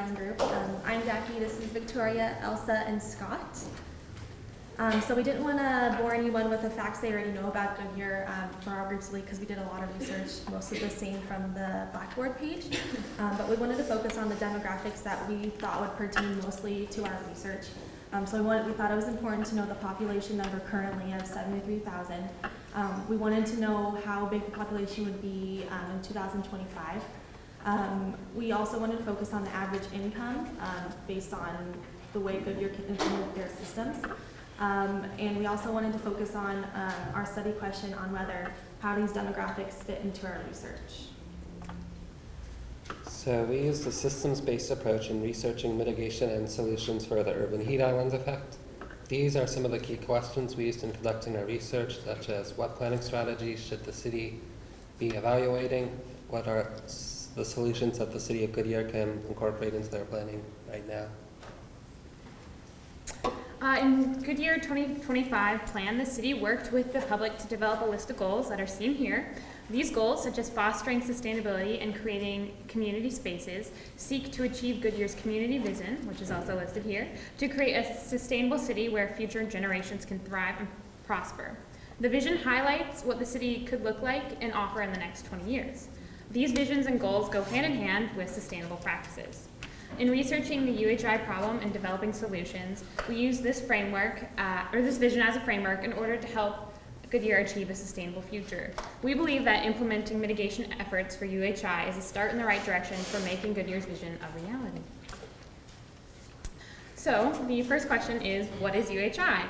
Island group. I'm Jackie, this is Victoria, Elsa, and Scott. So we didn't want to bore anyone with the facts they already know about Goodyear for our group's league because we did a lot of research, most of the same from the Blackboard page. But we wanted to focus on the demographics that we thought would pertain mostly to our research. We thought it was important to know the population number currently of 73,000. We wanted to know how big the population would be in 2025. We also wanted to focus on the average income based on the way Goodyear can implement their systems. And we also wanted to focus on our study question on how these demographics fit into our research. So we used a systems-based approach in researching mitigation and solutions for the urban heat island effect. These are some of the key questions we used in conducting our research, such as what planning strategies should the city be evaluating? What are the solutions that the City of Goodyear can incorporate into their planning right now? In Goodyear 2025 plan, the city worked with the public to develop a list of goals that are seen here. These goals, such as fostering sustainability and creating community spaces, seek to achieve Goodyear's community vision, which is also listed here, to create a sustainable city where future generations can thrive and prosper. The vision highlights what the city could look like and offer in the next 20 years. These visions and goals go hand in hand with sustainable practices. In researching the UHI problem and developing solutions, we use this framework, this vision as a framework in order to help Goodyear achieve a sustainable future. We believe that implementing mitigation efforts for UHI is a start in the right direction for making Goodyear's vision a reality. So, the first question is, what is UHI?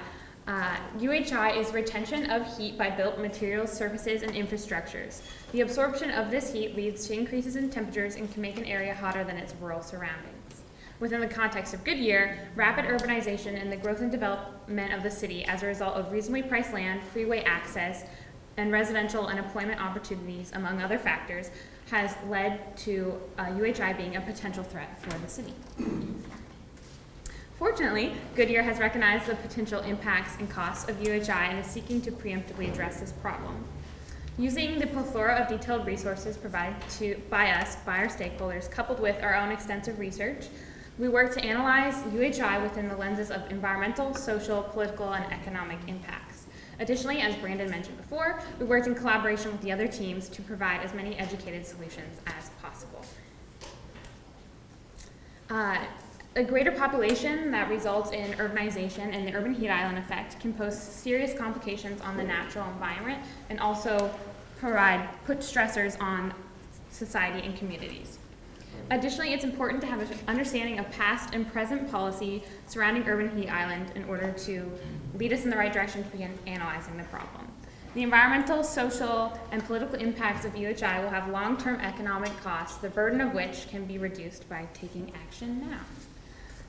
UHI is retention of heat by built materials, surfaces, and infrastructures. The absorption of this heat leads to increases in temperatures and can make an area hotter than its rural surroundings. Within the context of Goodyear, rapid urbanization and the growth and development of the city as a result of reasonably priced land, freeway access, and residential and employment opportunities, among other factors, has led to UHI being a potential threat for the city. Fortunately, Goodyear has recognized the potential impacts and costs of UHI and is seeking to preemptively address this problem. Using the plethora of detailed resources provided by our stakeholders, coupled with our own extensive research, we work to analyze UHI within the lenses of environmental, social, political, and economic impacts. Additionally, as Brandon mentioned before, we worked in collaboration with the other teams to provide as many educated solutions as possible. A greater population that results in urbanization and the urban heat island effect can pose serious complications on the natural environment and also put stressors on society and communities. Additionally, it's important to have an understanding of past and present policy surrounding urban heat island in order to lead us in the right direction to begin analyzing the problem. The environmental, social, and political impacts of UHI will have long-term economic costs, the burden of which can be reduced by taking action now.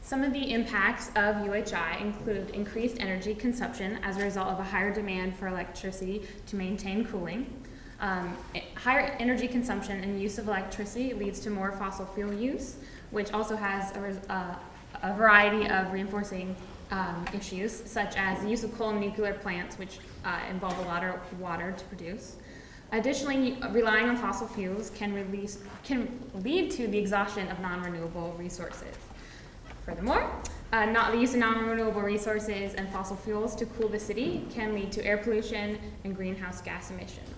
Some of the impacts of UHI include increased energy consumption as a result of a higher demand for electricity to maintain cooling. Higher energy consumption and use of electricity leads to more fossil fuel use, which also has a variety of reinforcing issues, such as the use of coal and nuclear plants, which involve a lot of water to produce. Additionally, relying on fossil fuels can lead to the exhaustion of non-renewable resources. Furthermore, the use of non-renewable resources and fossil fuels to cool the city can lead to air pollution and greenhouse gas emissions.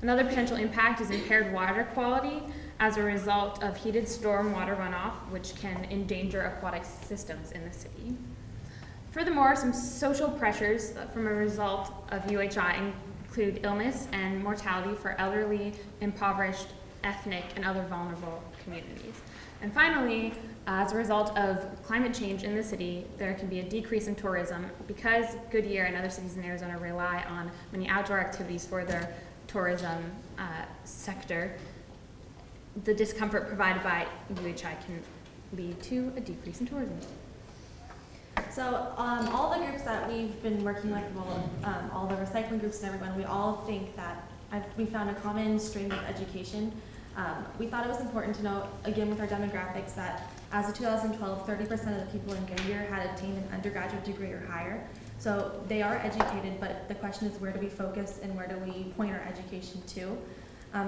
Another potential impact is impaired water quality as a result of heated storm water runoff, which can endanger aquatic systems in the city. Furthermore, some social pressures from a result of UHI include illness and mortality for elderly, impoverished, ethnic, and other vulnerable communities. And finally, as a result of climate change in the city, there can be a decrease in tourism because Goodyear and other cities in Arizona rely on many outdoor activities for their tourism sector. The discomfort provided by UHI can lead to a decrease in tourism. So all the groups that we've been working with, all the recycling groups and everyone, we all think that we found a common string of education. We thought it was important to note, again with our demographics, that as of 2012, 30% of the people in Goodyear had obtained an undergraduate degree or higher. So they are educated, but the question is, where do we focus and where do we point our education to?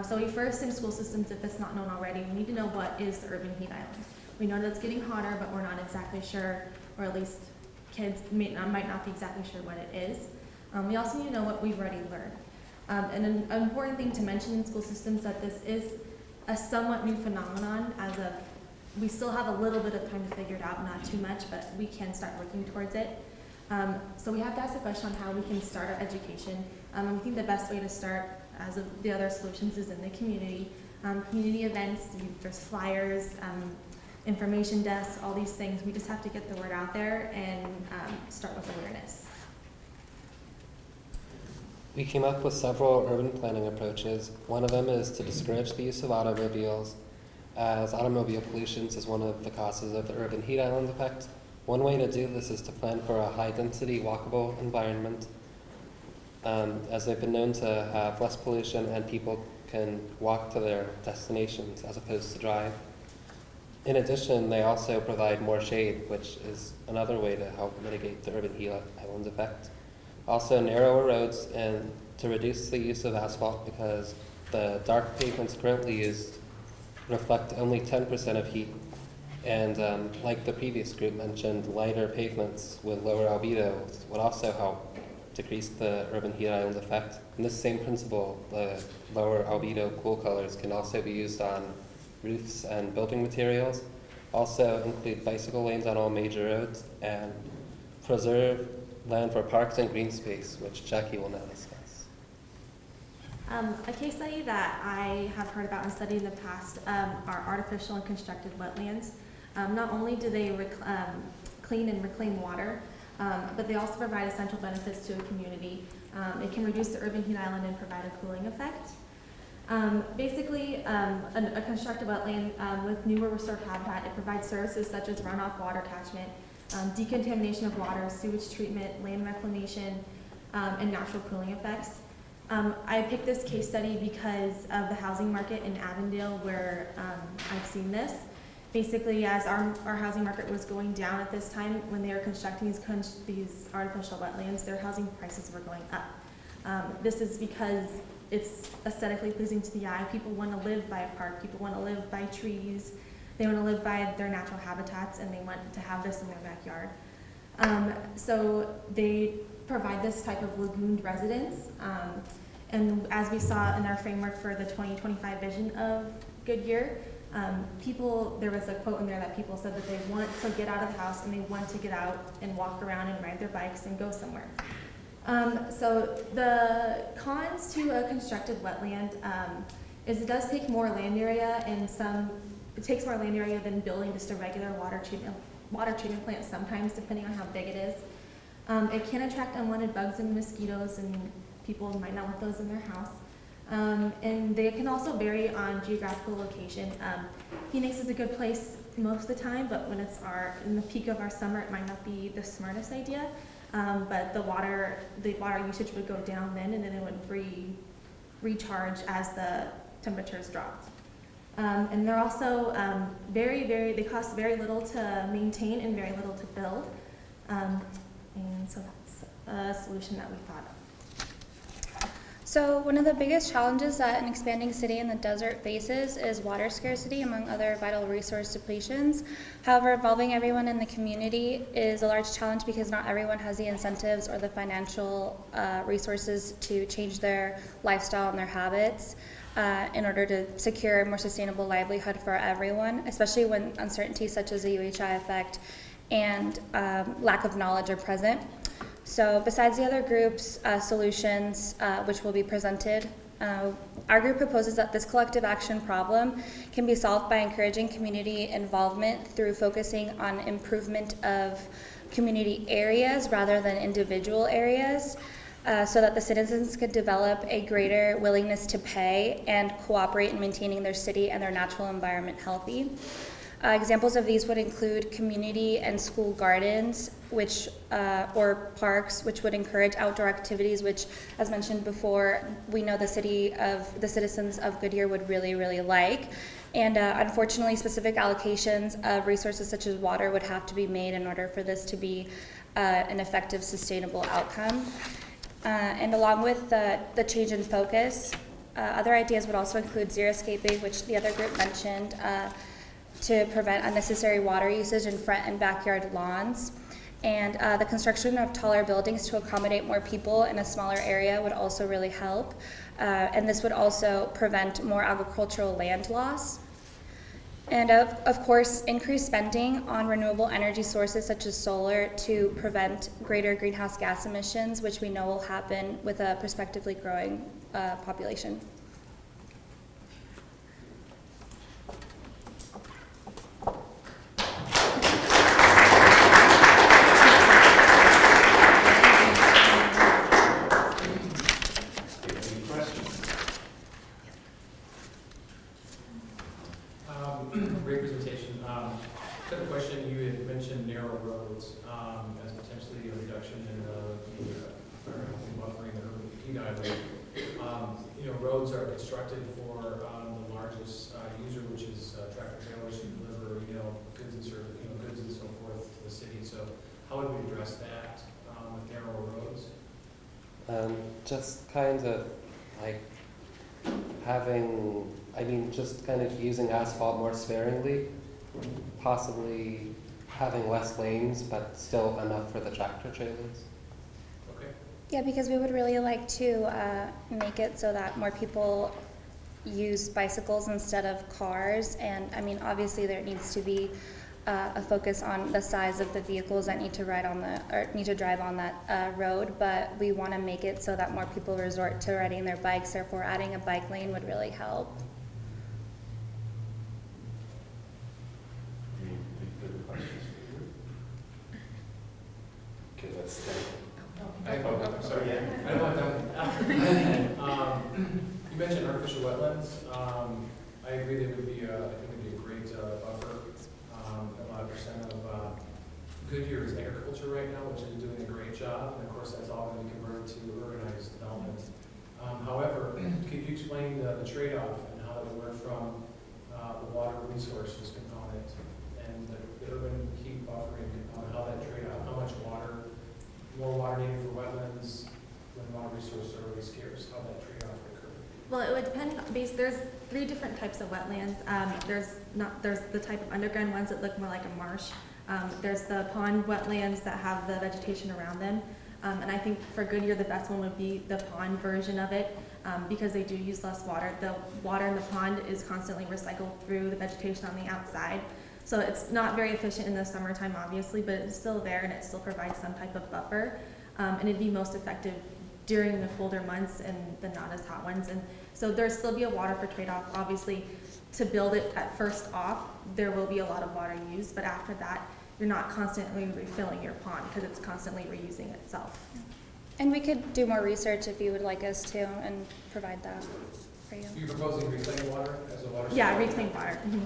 So we first, in school systems, if it's not known already, we need to know what is the urban heat island. We know that it's getting hotter, but we're not exactly sure, or at least kids might not be exactly sure what it is. We also need to know what we've already learned. And an important thing to mention in school systems that this is a somewhat new phenomenon as of, we still have a little bit of time to figure it out, not too much, but we can start working towards it. So we have to ask the question on how we can start our education. I think the best way to start, as of the other solutions, is in the community. Community events, there's flyers, information desks, all these things. We just have to get the word out there and start with awareness. We came up with several urban planning approaches. One of them is to discourage the use of automobiles, as automobile pollution is one of the causes of the urban heat island effect. One way to do this is to plan for a high-density walkable environment, as they've been known to have less pollution and people can walk to their destinations as opposed to drive. In addition, they also provide more shade, which is another way to help mitigate the urban heat island effect. Also, narrower roads and to reduce the use of asphalt, because the dark pavements currently used reflect only 10% of heat. And like the previous group mentioned, lighter pavements with lower albedo would also help decrease the urban heat island effect. In this same principle, the lower albedo cool colors can also be used on roofs and building materials. Also include bicycle lanes on all major roads and preserve land for parks and green space, which Jackie will now discuss. A case study that I have heard about and studied in the past are artificial and constructed wetlands. Not only do they clean and reclaim water, but they also provide essential benefits to a community. It can reduce the urban heat island and provide a cooling effect. Basically, a constructed wetland with newer restored habitat, it provides services such as runoff water catchment, decontamination of water, sewage treatment, land reclamation, and natural cooling effects. I picked this case study because of the housing market in Avondale where I've seen this. Basically, as our housing market was going down at this time, when they were constructing these artificial wetlands, their housing prices were going up. This is because it's aesthetically pleasing to the eye. People want to live by a park. People want to live by trees. They want to live by their natural habitats, and they want to have this in their backyard. So they provide this type of lagooned residence. And as we saw in our framework for the 2025 vision of Goodyear, there was a quote in there that people said that they want to get out of the house and they want to get out and walk around and ride their bikes and go somewhere. So the cons to a constructed wetland is it does take more land area, and it takes more land area than building just a regular water treatment plant sometimes, depending on how big it is. It can attract unwanted bugs and mosquitoes, and people might not want those in their house. And they can also vary on geographical location. Phoenix is a good place most of the time, but when it's in the peak of our summer, it might not be the smartest idea. But the water usage would go down then, and then it would recharge as the temperatures dropped. And they're also they cost very little to maintain and very little to build. And so that's a solution that we thought of. So one of the biggest challenges that an expanding city in the desert faces is water scarcity, among other vital resource depletions. However, involving everyone in the community is a large challenge because not everyone has the incentives or the financial resources to change their lifestyle and their habits in order to secure a more sustainable livelihood for everyone, especially when uncertainties such as the UHI effect and lack of knowledge are present. So besides the other group's solutions, which will be presented, our group proposes that this collective action problem can be solved by encouraging community involvement through focusing on improvement of community areas rather than individual areas, so that the citizens could develop a greater willingness to pay and cooperate in maintaining their city and their natural environment healthy. Examples of these would include community and school gardens, or parks, which would encourage outdoor activities, which, as mentioned before, we know the citizens of Goodyear would really, really like. And unfortunately, specific allocations of resources such as water would have to be made in order for this to be an effective, sustainable outcome. And along with the change in focus, other ideas would also include xeriscaping, which the other group mentioned, to prevent unnecessary water usage in front and backyard lawns. And the construction of taller buildings to accommodate more people in a smaller area would also really help. And this would also prevent more agricultural land loss. And of course, increased spending on renewable energy sources such as solar to prevent greater greenhouse gas emissions, which we know will happen with a prospectively growing population. Great presentation. Got a question. You had mentioned narrow roads as potentially a reduction in the buffering the urban heat island. Roads are constructed for the largest user, which is tractor trailers who deliver goods and so forth to the city. So how would we address that with narrow roads? Just kind of like just kind of using asphalt more sparingly, possibly having less lanes, but still enough for the tractor trailers. Okay. Yeah, because we would really like to make it so that more people use bicycles instead of cars. And I mean, obviously there needs to be a focus on the size of the vehicles that need to drive on that road, but we want to make it so that more people resort to riding their bikes. Therefore, adding a bike lane would really help. Any further questions for you? Okay, let's stay. I'm sorry. Yeah. I don't want them. You mentioned artificial wetlands. I agree they would be. I think it'd be a great buffer. A lot of percent of Goodyear is agriculture right now, which is doing a great job, and of course that's all going to be converted to urbanized development. However, could you explain the trade-off and how it would work from the water resources component and the urban heat buffering component? How that trade-off? How much water? More water needed for wetlands when water resources are really scarce. How that trade-off occur? Well, it would depend. There's 3 different types of wetlands. There's the type of underground ones that look more like a marsh. There's the pond wetlands that have the vegetation around them. And I think for Goodyear, the best one would be the pond version of it because they do use less water. The water in the pond is constantly recycled through the vegetation on the outside. So it's not very efficient in the summertime, obviously, but it's still there and it still provides some type of buffer. And it'd be most effective during the colder months and the not as hot ones. And so there'll still be a water for trade-off. Obviously, to build it at first off, there will be a lot of water used, but after that, you're not constantly refilling your pond because it's constantly reusing itself. And we could do more research if you would like us to and provide that for you. You're proposing reclaimed water as a water source? Yeah, reclaimed water. Mm-hmm.